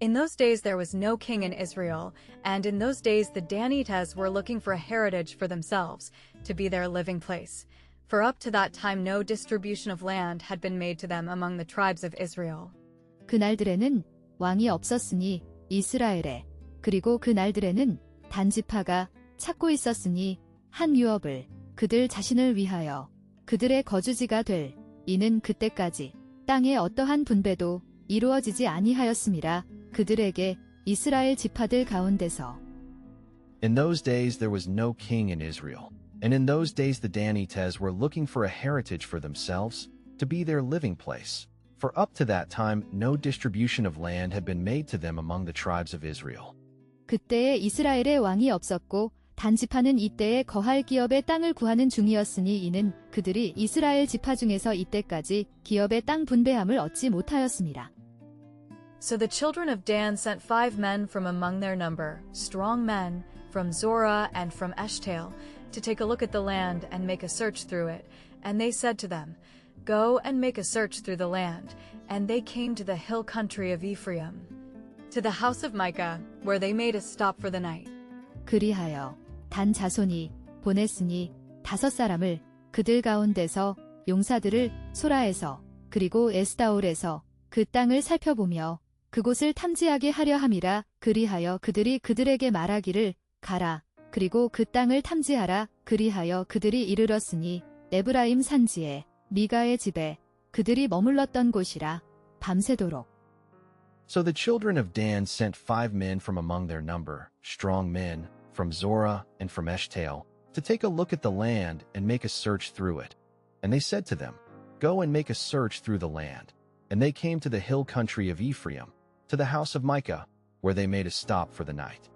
In those days there was no king in Israel, and in those days the Danites were looking for a heritage for themselves, to be their living place. For up to that time no distribution of land had been made to them among the tribes of Israel. 그날들에는 왕이 없었으니 이스라엘에 그리고 그날들에는 단지파가 찾고 있었으니 한 유업을 그들 자신을 위하여 그들의 거주지가 될 이는 그때까지 땅의 어떠한 분배도 이루어지지 아니하였음이라 그들에게 이스라엘 지파들 가운데서 In those days there was no king in Israel, and in those days the Danites were looking for a heritage for themselves, to be their living place. For up to that time no distribution of land had been made to them among the tribes of Israel. 그때에 이스라엘에 왕이 없었고 단지파는 이때에 거할 기업의 땅을 구하는 중이었으니 이는 그들이 이스라엘 지파 중에서 이때까지 기업의 땅 분배함을 얻지 못하였습니다. So the children of Dan sent 5 men from among their number, strong men, from Zorah and from Eshtaol, to take a look at the land and make a search through it. And they said to them, Go and make a search through the land. And they came to the hill country of Ephraim, to the house of Micah, where they made a stop for the night. 그리하여 단 자손이 보냈으니 5 사람을 그들 가운데서 용사들을 소라에서 그리고 에스다올에서 그 땅을 살펴보며 그곳을 탐지하게 하려 함이라. 그리하여 그들이 그들에게 말하기를 가라 그리고 그 땅을 탐지하라. 그리하여 그들이 이르렀으니 에브라임 산지에 미가의 집에 그들이 머물렀던 곳이라. 밤새도록. So the children of Dan sent 5 men from among their number, strong men, from Zorah and from Eshtaol, to take a look at the land and make a search through it. And they said to them, Go and make a search through the land. And they came to the hill country of Ephraim, to the house of Micah, where they made a stop for the night.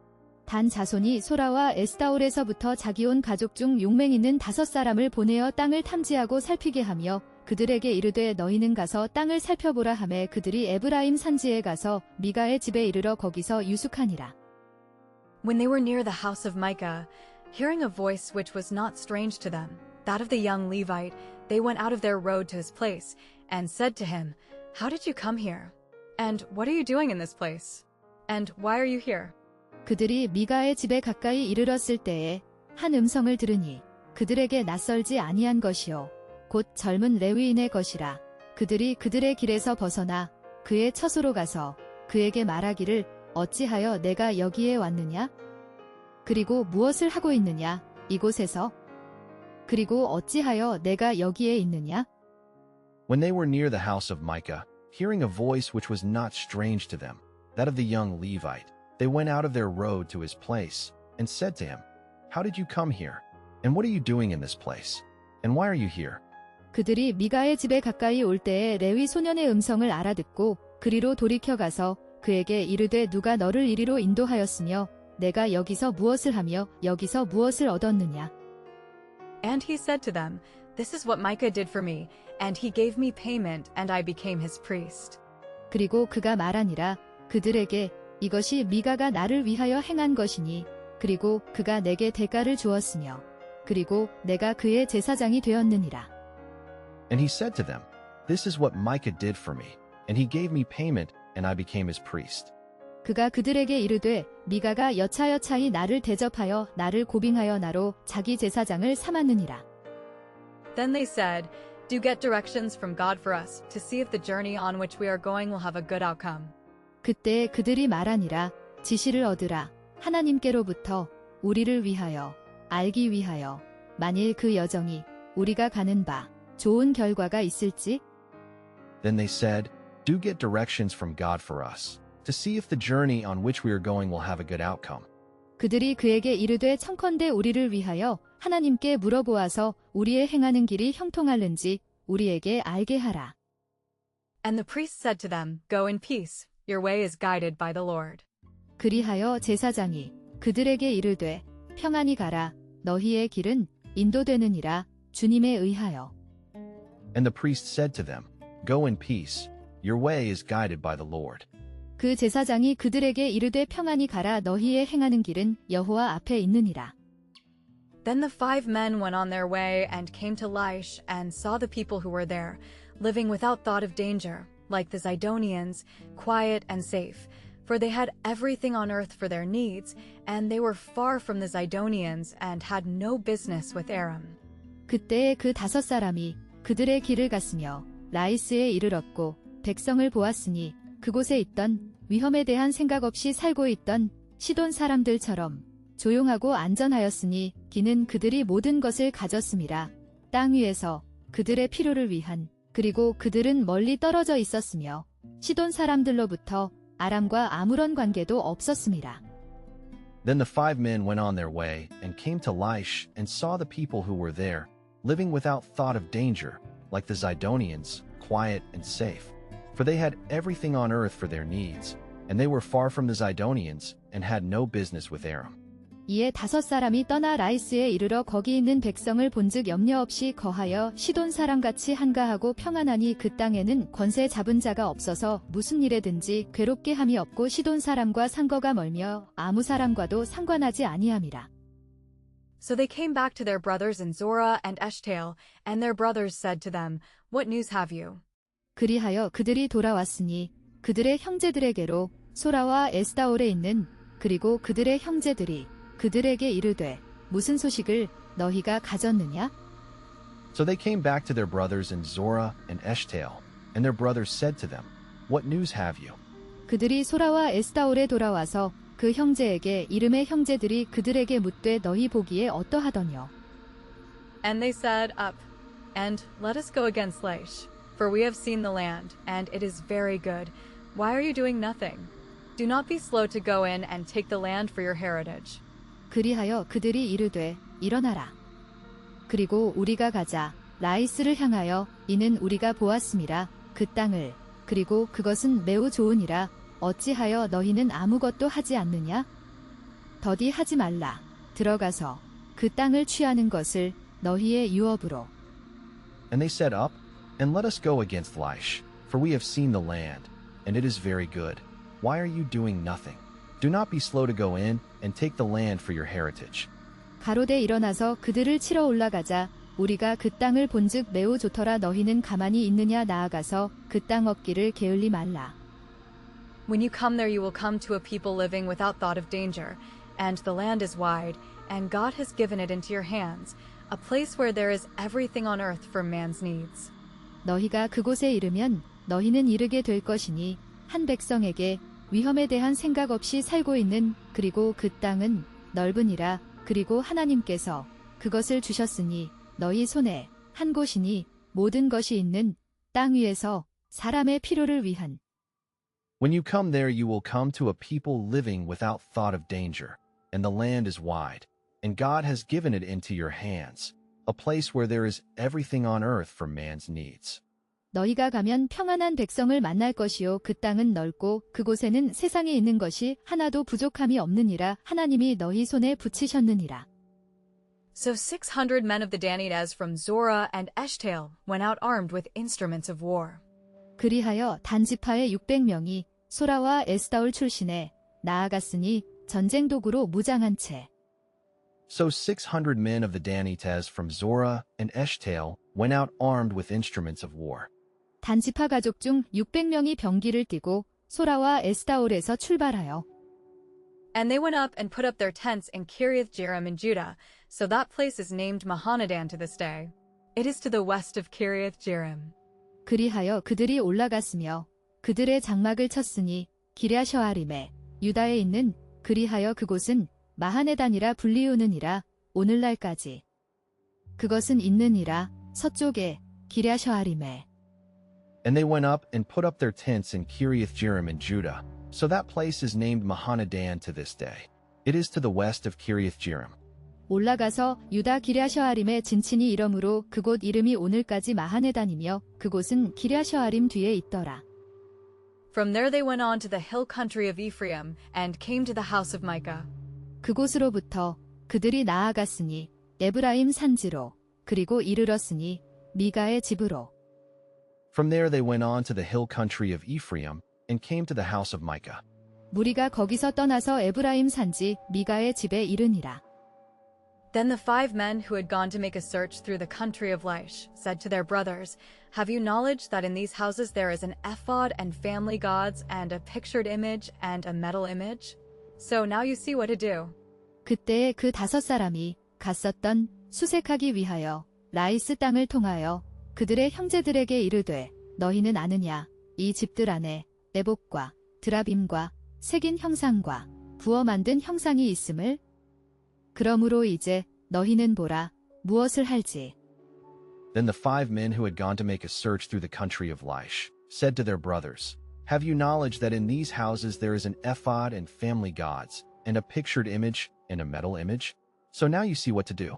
단 자손이 소라와 에스다올에서부터 자기 온 가족 중 용맹 있는 5 사람을 보내어 땅을 탐지하고 살피게 하며 그들에게 이르되 너희는 가서 땅을 살펴보라 하매 그들이 에브라임 산지에 가서 미가의 집에 이르러 거기서 유숙하니라. When they were near the house of Micah, hearing a voice which was not strange to them, that of the young Levite, they went out of their road to his place, and said to him, How did you come here? And what are you doing in this place? And why are you here? 그들이 미가의 집에 가까이 이르렀을 때에 한 음성을 들으니 그들에게 낯설지 아니한 것이요 곧 젊은 레위인의 것이라. 그들이 그들의 길에서 벗어나 그의 처소로 가서 그에게 말하기를 어찌하여 내가 여기에 왔느냐? 그리고 무엇을 하고 있느냐? 이곳에서? 그리고 어찌하여 내가 여기에 있느냐? When they were near the house of Micah, hearing a voice which was not strange to them, that of the young Levite, they went out of their road to his place, and said to him, How did you come here? And what are you doing in this place? And why are you here? 그들이 미가의 집에 가까이 올 때에 레위 소년의 음성을 알아듣고 그리로 돌이켜 가서 그에게 이르되 누가 너를 이리로 인도하였으며 내가 여기서 무엇을 하며 여기서 무엇을 얻었느냐? And he said to them, This is what Micah did for me, and he gave me payment, and I became his priest. 그리고 그가 말하니라 그들에게 이것이 미가가 나를 위하여 행한 것이니 그리고 그가 내게 대가를 주었으며 그리고 내가 그의 제사장이 되었느니라. And he said to them, This is what Micah did for me, and he gave me payment, and I became his priest. 그가 그들에게 이르되 미가가 여차여차히 나를 대접하여 나를 고빙하여 나로 자기 제사장을 삼았느니라. Then they said, Do get directions from God for us, to see if the journey on which we are going will have a good outcome. 그때 그들이 말하니라 지시를 얻으라 하나님께로부터 우리를 위하여 알기 위하여 만일 그 여정이 우리가 가는 바 좋은 결과가 있을지. Then they said, Do get directions from God for us, to see if the journey on which we are going will have a good outcome. 그들이 그에게 이르되 청컨대 우리를 위하여 하나님께 물어보아서 우리의 행하는 길이 형통할는지 우리에게 알게 하라. And the priest said to them, Go in peace, your way is guided by the Lord. 그리하여 제사장이 그들에게 이르되 평안히 가라 너희의 길은 인도되느니라 주님에 의하여. And the priest said to them, Go in peace, your way is guided by the Lord. 그 제사장이 그들에게 이르되 평안히 가라 너희의 행하는 길은 여호와 앞에 있느니라. Then the 5 men went on their way and came to Laish and saw the people who were there, living without thought of danger, like the Zidonians, quiet and safe. for they had everything on earth for their needs, and they were far from the Zidonians and had no business with Aram. 그때에 그 5사람이 그들의 길을 갔으며 라이스에 이르렀고 백성을 보았으니 그곳에 있던 위험에 대한 생각 없이 살고 있던 시돈 사람들처럼 조용하고 안전하였으니 기는 그들이 모든 것을 가졌음이라. 땅 위에서 그들의 필요를 위한 그리고 그들은 멀리 떨어져 있었으며 시돈 사람들로부터 아람과 아무런 관계도 없었음이라. Then the 5 men went on their way and came to Laish and saw the people who were there, living without thought of danger, like the Zidonians, quiet and safe. For they had everything on earth for their needs, and they were far from the Zidonians and had no business with Aram. 이에 5사람이 떠나 라이스에 이르러 거기 있는 백성을 본즉 염려 없이 거하여 시돈 사람같이 한가하고 평안하니 그 땅에는 권세 잡은 자가 없어서 무슨 일에든지 괴롭게 함이 없고 시돈 사람과 상거가 멀며 아무 사람과도 상관하지 아니함이라. So they came back to their brothers in Zorah and Eshtaol, and their brothers said to them, What news have you? 그리하여 그들이 돌아왔으니 그들의 형제들에게로 소라와 에스다올에 있는 그리고 그들의 형제들이 그들에게 이르되 무슨 소식을 너희가 가졌느냐? So they came back to their brothers in Zorah and Eshtaol, and their brothers said to them, What news have you? 그들이 소라와 에스다올에 돌아와서 그 형제에게 이름의 형제들이 그들에게 묻되 너희 보기에 어떠하더뇨? And they said, Up, and let us go against Laish, for we have seen the land, and it is very good. Why are you doing nothing? Do not be slow to go in and take the land for your heritage. 그리하여 그들이 이르되 일어나라. 그리고 우리가 가자. 라이스를 향하여 이는 우리가 보았음이라. 그 땅을. 그리고 그것은 매우 좋으니라. 어찌하여 너희는 아무것도 하지 않느냐? 더디 하지 말라. 들어가서 그 땅을 취하는 것을 너희의 유업으로. And they said, Up, and let us go against Laish, for we have seen the land, and it is very good. Why are you doing nothing? Do not be slow to go in and take the land for your heritage. 가로되 일어나서 그들을 치러 올라가자. 우리가 그 땅을 본즉 매우 좋더라. 너희는 가만히 있느냐? 나아가서 그 땅 얻기를 게을리 말라. When you come there, you will come to a people living without thought of danger, and the land is wide, and God has given it into your hands, a place where there is everything on earth for man's needs. 너희가 그곳에 이르면 너희는 이르게 될 것이니 한 백성에게 위험에 대한 생각 없이 살고 있는 그리고 그 땅은 넓으니라. 그리고 하나님께서 그것을 주셨으니 너희 손에 한 곳이니 모든 것이 있는 땅 위에서 사람의 필요를 위한. When you come there, you will come to a people living without thought of danger, and the land is wide, and God has given it into your hands, a place where there is everything on earth for man's needs. 너희가 가면 평안한 백성을 만날 것이요 그 땅은 넓고 그곳에는 세상에 있는 것이 하나도 부족함이 없느니라. 하나님이 너희 손에 붙이셨느니라. So 600 men of the Danites from Zorah and Eshtaol went out armed with instruments of war. 그리하여 단지파의 600명이 소라와 에스다올 출신에 나아갔으니 전쟁 도구로 무장한 채. So 600 men of the Danites from Zorah and Eshtaol went out armed with instruments of war. 단지파 가족 중 600명이 병기를 띠고 소라와 에스다올에서 출발하여 And they went up and put up their tents in Kiriath-Jearim in Judah, so that place is named Mahanadan to this day. It is to the west of Kiriath-Jearim. 그리하여 그들이 올라갔으며 그들의 장막을 쳤으니 기랴셔아림에 유다에 있는 그리하여 그곳은 마하네단이라 불리우느니라. 오늘날까지 그것은 있느니라. 서쪽에 기랴셔아림에. And they went up and put up their tents in Kiriath-Jearim in Judah, so that place is named Mahanadan to this day. It is to the west of Kiriath-Jearim. 올라가서 유다 기랴셔아림에 진친이 이러므로 그곳 이름이 오늘까지 마하네단이며 그곳은 기랴셔아림 뒤에 있더라. From there they went on to the hill country of Ephraim and came to the house of Micah. 그곳으로부터 그들이 나아갔으니 에브라임 산지로 그리고 이르렀으니 미가의 집으로. From there they went on to the hill country of Ephraim and came to the house of Micah. 무리가 거기서 떠나서 에브라임 산지 미가의 집에 이르니라. Then the 5 men who had gone to make a search through the country of Laish said to their brothers, "Have you knowledge that in these houses there is an ephod and family gods and a pictured image and a metal image? So now you see what to do." 그때에 그 5사람이 갔었던 수색하기 위하여 라이스 땅을 통하여 그들의 형제들에게 이르되 너희는 아느냐 이 집들 안에 에봇과 드라빔과 새긴 형상과 부어 만든 형상이 있음을 그러므로 이제 너희는 보라 무엇을 할지. Then the 5 men who had gone to make a search through the country of Laish said to their brothers, "Have you knowledge that in these houses there is an ephod and family gods, and a pictured image and a metal image? So now you see what to do."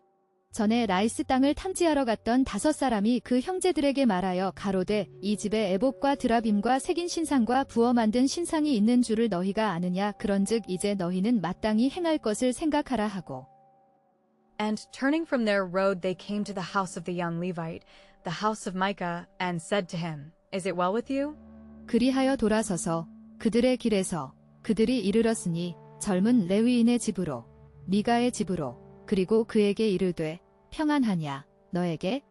전에 라이스 땅을 탐지하러 갔던 5사람이 그 형제들에게 말하여 가로되 이 집에 에봇과 드라빔과 새긴 신상과 부어 만든 신상이 있는 줄을 너희가 아느냐 그런즉 이제 너희는 마땅히 행할 것을 생각하라 하고. And turning from their road they came to the house of the young Levite, the house of Micah, and said to him, "Is it well with you?" 그리하여 돌아서서 그들의 길에서 그들이 이르렀으니 젊은 레위인의 집으로 미가의 집으로 그리고 그에게 이르되 평안하냐 너에게?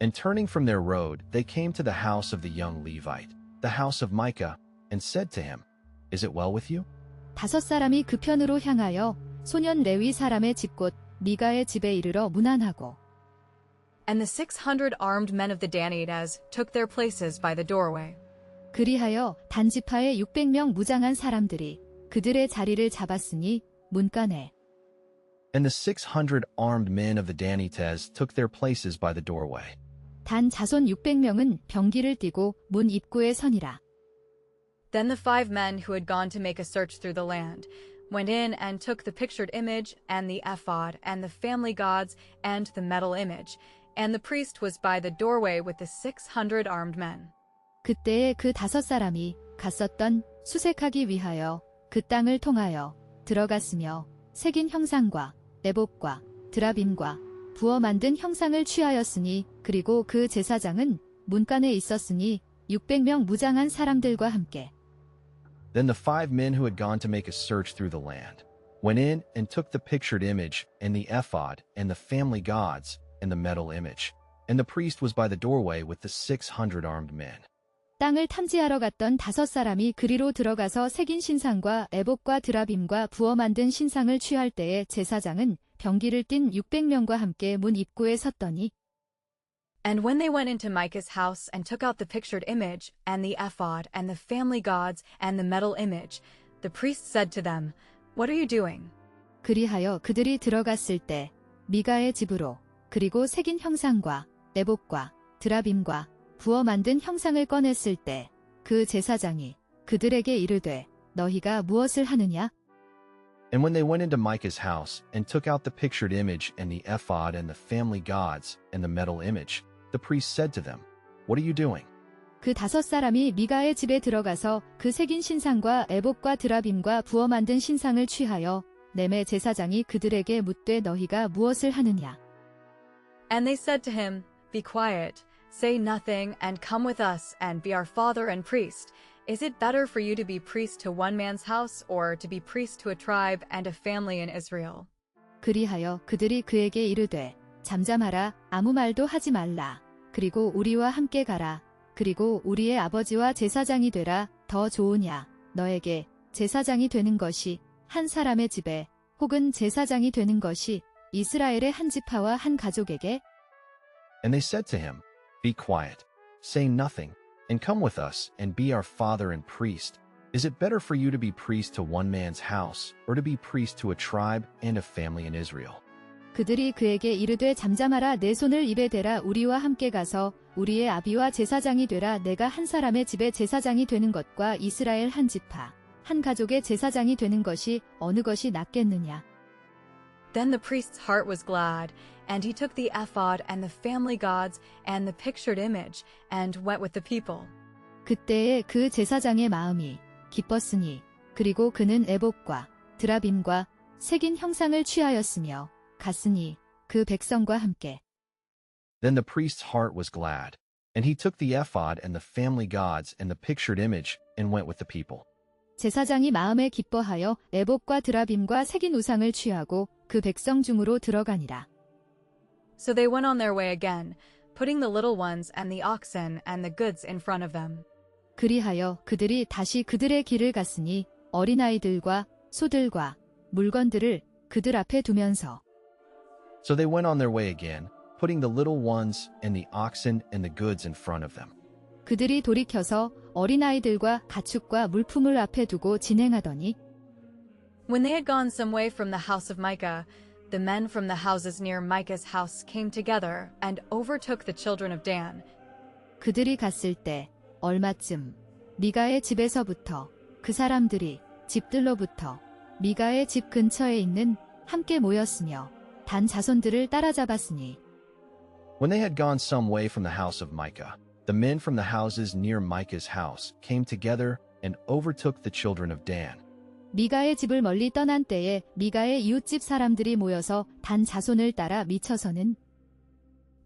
And turning from their road, they came to the house of the young Levite, the house of Micah, and said to him, "Is it well with you?" 5사람이 그 편으로 향하여 소년 레위 사람의 집 곧 미가의 집에 이르러 문안하고. And the 600 armed men of the Danites took their places by the doorway. 그리하여 단지파의 600명 무장한 사람들이 그들의 자리를 잡았으니 문간에. And the 600 armed men of the Danites took their places by the doorway. 단 자손 600명은 병기를 띠고 문 입구에 서니라. Then the 5 men who had gone to make a search through the land went in and took the pictured image and the ephod and the family gods and the metal image, and the priest was by the doorway with the 600 armed men. 그때에 그 5사람이 갔었던 수색하기 위하여 그 땅을 통하여 들어갔으며 새긴 형상과 에봇과 드라빔과 부어 만든 형상을 취하였으니 그리고 그 제사장은 문간에 있었으니 600명 무장한 사람들과 함께. Then the 5 men who had gone to make a search through the land went in and took the pictured image and the ephod and the family gods and the metal image, and the priest was by the doorway with the 600 armed men. 땅을 탐지하러 갔던 5사람이 그리로 들어가서 새긴 신상과 에봇과 드라빔과 부어 만든 신상을 취할 때에 제사장은 병기를 띤 600명과 함께 문 입구에 섰더니. And when they went into Micah's house and took out the pictured image and the ephod and the family gods and the metal image, the priest said to them, "What are you doing?" 그리하여 그들이 들어갔을 때 미가의 집으로 그리고 새긴 형상과 에봇과 드라빔과 부어 만든 형상을 꺼냈을 때 그 제사장이 그들에게 이르되 너희가 무엇을 하느냐? And when they went into Micah's house and took out the pictured image and the ephod and the family gods and the metal image, the priest said to them, "What are you doing?" 그 5사람이 미가의 집에 들어가서 그 새긴 신상과 에봇과 드라빔과 부어 만든 신상을 취하여 내매 제사장이 그들에게 묻되 너희가 무엇을 하느냐? And they said to him, "Be quiet, say nothing, and come with us and be our father and priest. Is it better for you to be priest to one man's house or to be priest to a tribe and a family in Israel?" 그리하여 그들이 그에게 이르되 잠잠하라 아무 말도 하지 말라. 그리고 우리와 함께 가라. 그리고 우리의 아버지와 제사장이 되라. 더 좋으냐 너에게 제사장이 되는 것이 한 사람의 집에 혹은 제사장이 되는 것이 이스라엘의 한 지파와 한 가족에게? And they said to him, "Be quiet, say nothing, and come with us and be our father and priest. Is it better for you to be priest to one man's house or to be priest to a tribe and a family in Israel?" 그들이 그에게 이르되 잠잠하라 내 손을 입에 대라 우리와 함께 가서 우리의 아비와 제사장이 되라 내가 한 사람의 집에 제사장이 되는 것과 이스라엘 한 지파 한 가족의 제사장이 되는 것이 어느 것이 낫겠느냐. Then the priest's heart was glad, and he took the ephod and the family gods and the pictured image and went with the people. 그때에 그 제사장의 마음이 기뻤으니 그리고 그는 에봇과 드라빔과 새긴 형상을 취하였으며 갔으니 그 백성과 함께. Then the priest's heart was glad, and he took the ephod and the family gods and the pictured image and went with the people. 제사장이 마음에 기뻐하여 에봇과 드라빔과 새긴 우상을 취하고 그 백성 중으로 들어가니라. So they went on their way again, putting the little ones and the oxen and the goods in front of them. 그리하여 그들이 다시 그들의 길을 갔으니 어린아이들과 소들과 물건들을 그들 앞에 두면서 So they went on their way again, putting the little ones and the oxen and the goods in front of them. 그들이 돌이켜서 어린아이들과 가축과 물품을 앞에 두고 진행하더니 When they had gone some way from the house of Micah, the men from the houses near Micah's house came together and overtook the children of Dan. 그들이 갔을 때 얼마쯤 미가의 집에서부터 그 사람들이 집들로부터 미가의 집 근처에 있는 함께 모였으며 단 자손들을 따라잡았으니 When they had gone some way from the house of Micah, the men from the houses near Micah's house came together and overtook the children of Dan. 미가의 집을 멀리 떠난 때에 미가의 이웃집 사람들이 모여서 단 자손을 따라 미쳐서는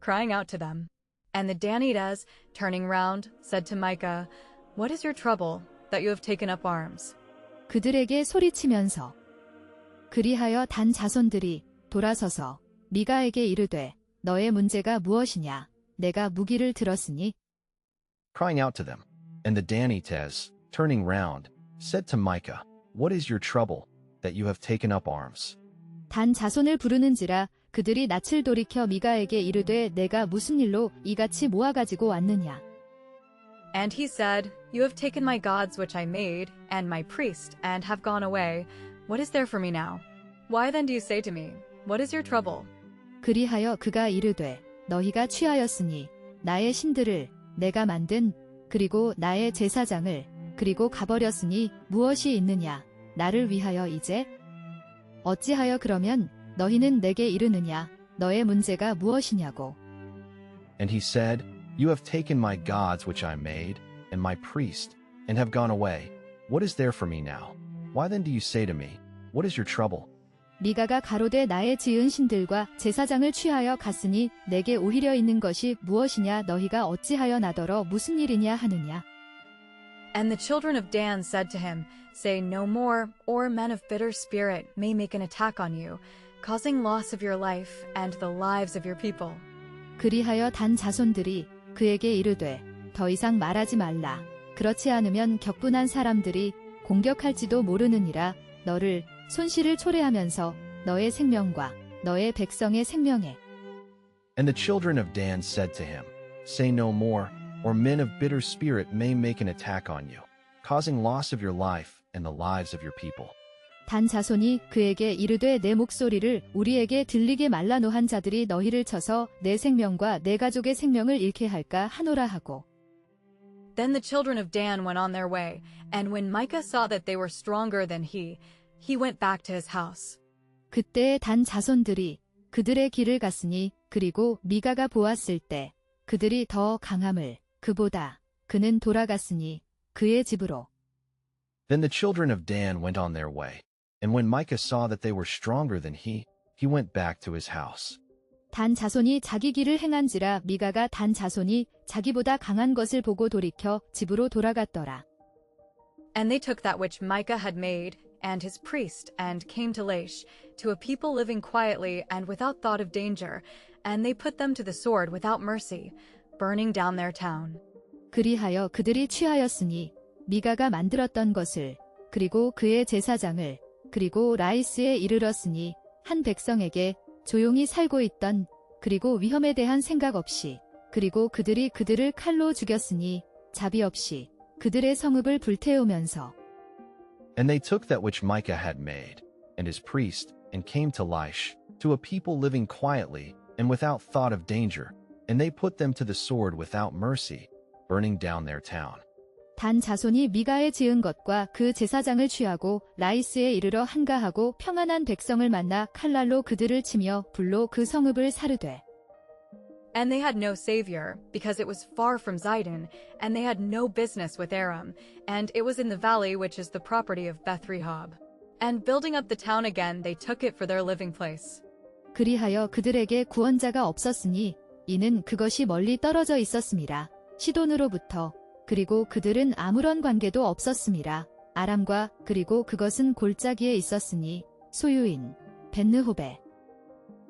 crying out to them. And the Danites, turning round, said to Micah, What is your trouble, that you have taken up arms? 그들에게 소리치면서 그리하여 단 자손들이 돌아서서 미가에게 이르되 너의 문제가 무엇이냐 내가 무기를 들었으니 Crying out to them. And the Danites, turning round, said to Micah, What is your trouble, that you have taken up arms? 단 자손을 부르는지라 그들이 낯을 돌이켜 미가에게 이르되 내가 무슨 일로 이같이 모아가지고 왔느냐. And he said, You have taken my gods which I made, and my priest, and have gone away. What is there for me now? Why then do you say to me, What is your trouble? 그리하여 그가 이르되 너희가 취하였으니 나의 신들을 내가 만든 그리고 나의 제사장을 그리고 가버렸으니 무엇이 있느냐 나를 위하여 이제 어찌하여 그러면 너희는 내게 이르느냐 너의 문제가 무엇이냐고. And he said, You have taken my gods which I made, and my priest, and have gone away. What is there for me now? Why then do you say to me, What is your trouble? 미가가 가로되 나의 지은 신들과 제사장을 취하여 갔으니 내게 오히려 있는 것이 무엇이냐 너희가 어찌하여 나더러 무슨 일이냐 하느냐. And the children of Dan said to him, Say no more, or men of bitter spirit may make an attack on you, causing loss of your life and the lives of your people. 그리하여 단 자손들이 그에게 이르되 더 이상 말하지 말라. 그렇지 않으면 격분한 사람들이 공격할지도 모르느니라. 너를 손실을 초래하면서 너의 생명과 너의 백성의 생명에. And the children of Dan said to him, Say no more, or men of bitter spirit may make an attack on you, causing loss of your life and the lives of your people. 단 자손이 그에게 이르되 내 목소리를 우리에게 들리게 말라 노한 자들이 너희를 쳐서 내 생명과 내 가족의 생명을 잃게 할까 하노라 하고. Then the children of Dan went on their way, and when Micah saw that they were stronger than he went back to his house. 그때에 단 자손들이 그들의 길을 갔으니 그리고 미가가 보았을 때 그들이 더 강함을 그보다 그는 돌아갔으니 그의 집으로. Then the children of Dan went on their way, and when Micah saw that they were stronger than he went back to his house. 단 자손이 자기 길을 행한지라 미가가 단 자손이 자기보다 강한 것을 보고 돌이켜 집으로 돌아갔더라. And they took that which Micah had made, and his priest, and came to Laish, to a people living quietly and without thought of danger, and they put them to the sword without mercy, burning down their town. 그리하여 그들이 취하였으니 미가가 만들었던 것을 그리고 그의 제사장을 그리고 라이스에 이르렀으니 한 백성에게 조용히 살고 있던 그리고 위험에 대한 생각 없이 그리고 그들이 그들을 칼로 죽였으니 자비 없이 그들의 성읍을 불태우면서. And they took that which Micah had made, and his priest, and came to Laish, to a people living quietly and without thought of danger, and they put them to the sword without mercy, burning down their town. 단 자손이 미가의 지은 것과 그 제사장을 취하고 라이스에 이르러 한가하고 평안한 백성을 만나 칼날로 그들을 치며 불로 그 성읍을 사르되. And they had no savior, because it was far from Zidon, and they had no business with Aram, and it was in the valley which is the property of Beth-rehob. And building up the town again, they took it for their living place. 그리하여 그들에게 구원자가 없었으니 이는 그것이 멀리 떨어져 있었음이라. 시돈으로부터 그리고 그들은 아무런 관계도 없었음이라. 아람과 그리고 그것은 골짜기에 있었으니 소유인 벳느호베.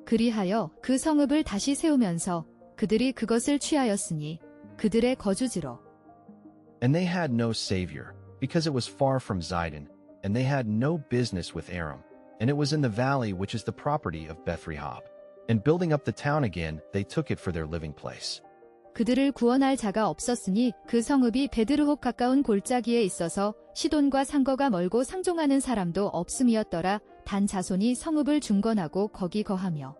그리하여 그 성읍을 다시 세우면서 그들이 그것을 취하였으니 그들의 거주지로. And they had no savior, because it was far from Zidon, and they had no business with Aram, and it was in the valley which is the property of Beth-rehob. And building up the town again, they took it for their living place. 그들을 구원할 자가 없었으니 그 성읍이 베드르홉 가까운 골짜기에 있어서 시돈과 상거가 멀고 상종하는 사람도 없음이었더라. 단 자손이 성읍을 중건하고 거기 거하며.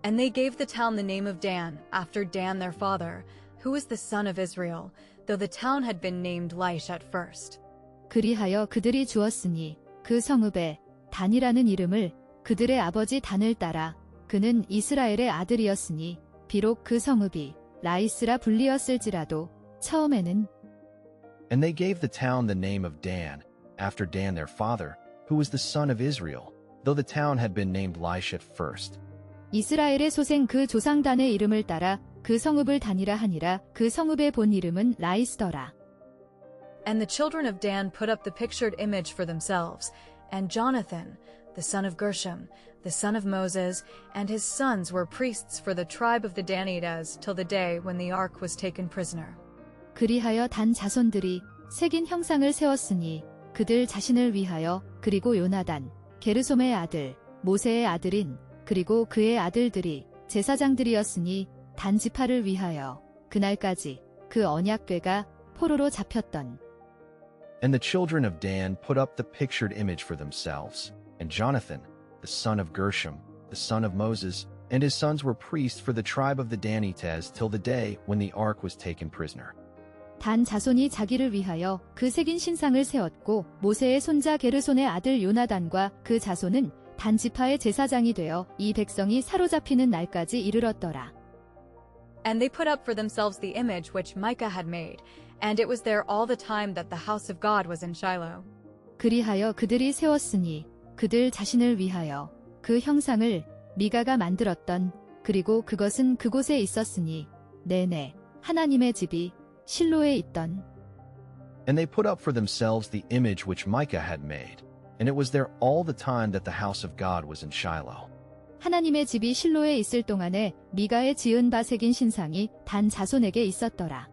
And they gave the town the name of Dan, after Dan their father, who was the son of Israel, though the town had been named Laish at first. 그리하여 그들이 주었으니 그 성읍에 단이라는 이름을 그들의 아버지 단을 따라 그는 이스라엘의 아들이었으니 비록 그 성읍이 라이스라 불리었을지라도 처음에는. And they gave the town the name of Dan, after Dan their father, who was the son of Israel, though the town had been named Laish at first. 이스라엘의 소생 그 조상 단의 이름을 따라 그 성읍을 단이라 하니라. 그 성읍의 본 이름은 라이스더라. And the children of Dan put up the pictured image for themselves, and Jonathan, the son of Gershom, the son of Moses, and his sons were priests for the tribe of the Danites till the day when the ark was taken prisoner. 그리하여 단 자손들이 새긴 형상을 세웠으니 그들 자신을 위하여 그리고 요나단, 게르솜의 아들, 모세의 아들인 그리고 그의 아들들이 제사장들이었으니 단 지파를 위하여 그날까지 그 언약궤가 포로로 잡혔던. And the children of Dan put up the pictured image for themselves, and Jonathan, the son of Gershom, the son of Moses, and his sons were priests for the tribe of the Danites till the day when the ark was taken prisoner. 단 자손이 자기를 위하여 그 새긴 신상을 세웠고 모세의 손자 게르손의 아들 요나단과 그 자손은 단 지파의 제사장이 되어 이 백성이 사로잡히는 날까지 이르렀더라. And they put up for themselves the image which Micah had made, and it was there all the time that the house of God was in Shiloh. 그리하여 그들이 세웠으니 그들 자신을 위하여 그 형상을 미가가 만들었던 그리고 그것은 그곳에 있었으니 내내 하나님의 집이 실로에 있던. And they put up for themselves the image which Micah had made, and it was there all the time that the house of God was in Shiloh. 하나님의 집이 실로에 있을 동안에 미가의 지은 바 새긴 신상이 단 자손에게 있었더라.